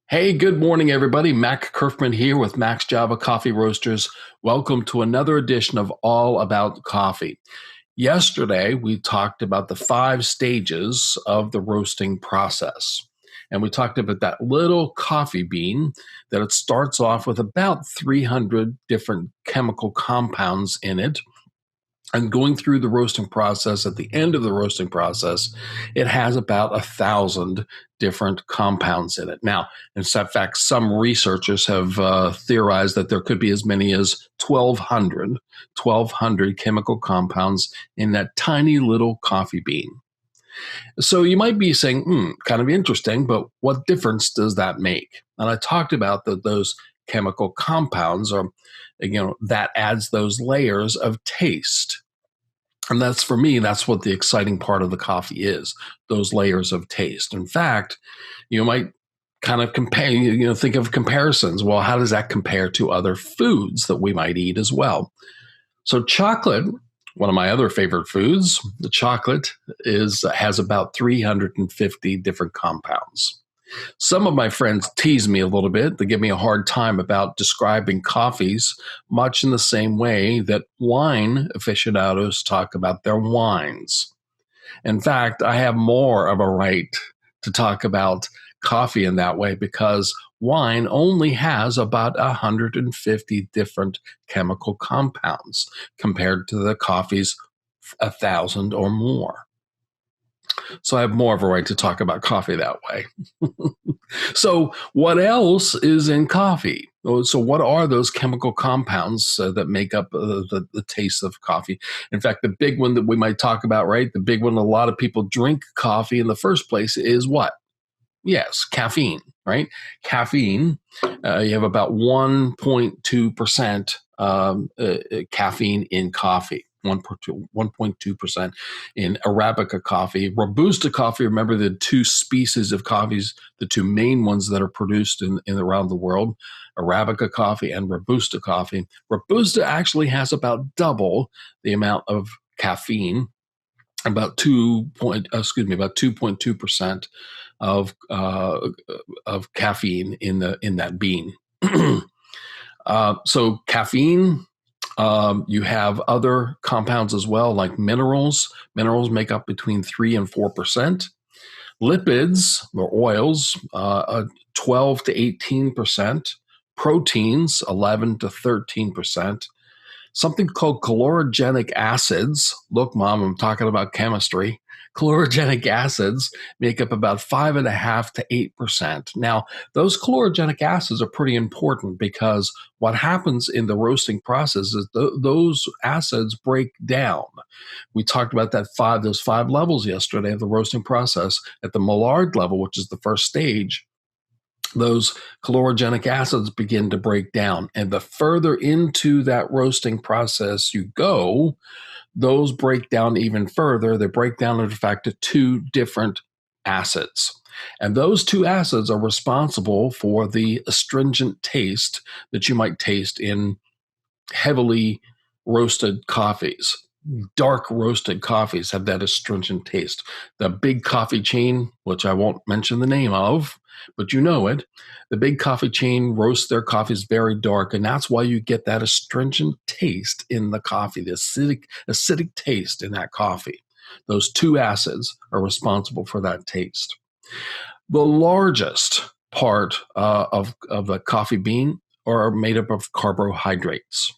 Hey, good morning, everybody. Mac Kerfman here with Max Java Coffee Roasters. Welcome to another edition of All About Coffee. Yesterday, we talked about the 5 stages of the roasting process. And we talked about that little coffee bean that it starts off with about 300 different chemical compounds in it, and going through the roasting process, at the end of the roasting process, it has about 1,000 different compounds in it. Now, in fact, some researchers have theorized that there could be as many as 1,200 chemical compounds in that tiny little coffee bean. So you might be saying, kind of interesting, but what difference does that make? And I talked about those chemical compounds, or that adds those layers of taste. And that's, for me, that's what the exciting part of the coffee is, those layers of taste. In fact, you might kind of compare, think of comparisons. Well, how does that compare to other foods that we might eat as well? So chocolate, one of my other favorite foods, the chocolate has about 350 different compounds. Some of my friends tease me a little bit. They give me a hard time about describing coffees, much in the same way that wine aficionados talk about their wines. In fact, I have more of a right to talk about coffee in that way because wine only has about 150 different chemical compounds compared to the coffee's 1,000 or more. So I have more of a right to talk about coffee that way. So, what else is in coffee? So, what are those chemical compounds that make up the taste of coffee? In fact, the big one that we might talk about, right? The big one a lot of people drink coffee in the first place is what? Yes, caffeine, right? Caffeine, you have about 1.2% caffeine in coffee. 1.2% in Arabica coffee. Robusta coffee, remember the two species of coffees, the two main ones that are produced in around the world, Arabica coffee and Robusta coffee. Robusta actually has about double the amount of caffeine, about 2.2% of caffeine in that bean. So caffeine. You have other compounds as well, like minerals. Minerals make up between 3 and 4%. Lipids or oils, 12 to 18%. Proteins, 11 to 13%. Something called calorogenic acids. Look, Mom, I'm talking about chemistry. Calorogenic acids make up about 5.5 to 8%. Now, those calorogenic acids are pretty important because what happens in the roasting process is those acids break down. We talked about those 5 levels yesterday of the roasting process. At the Maillard level, which is the first stage, those calorogenic acids begin to break down. And the further into that roasting process you go, those break down even further. They break down, in fact, to 2 different acids. And those 2 acids are responsible for the astringent taste that you might taste in heavily roasted coffees. Dark roasted coffees have that astringent taste. The big coffee chain, which I won't mention the name of, but you know it, the big coffee chain roasts their coffees very dark, and that's why you get that astringent taste in the coffee, the acidic taste in that coffee. Those 2 acids are responsible for that taste. The largest part of the coffee bean are made up of carbohydrates,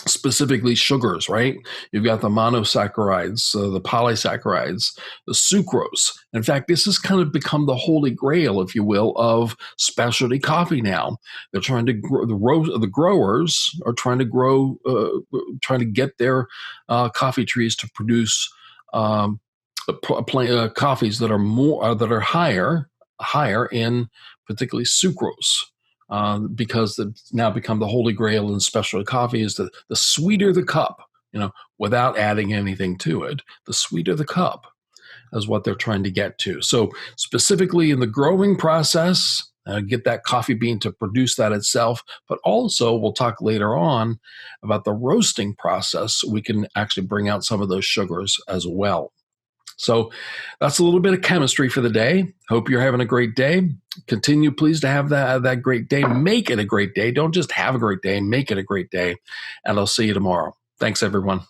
specifically sugars, right? You've got the monosaccharides, the polysaccharides, the sucrose. In fact, this has kind of become the holy grail, if you will, of specialty coffee now. They're trying to grow, the growers are trying to get their coffee trees to produce coffees that are higher in particularly sucrose. Because it's now become the holy grail in specialty coffee is the sweeter the cup, without adding anything to it, the sweeter the cup is what they're trying to get to. So specifically in the growing process, get that coffee bean to produce that itself, but also we'll talk later on about the roasting process. We can actually bring out some of those sugars as well. So that's a little bit of chemistry for the day. Hope you're having a great day. Continue, please, to have that great day. Make it a great day. Don't just have a great day. Make it a great day. And I'll see you tomorrow. Thanks, everyone.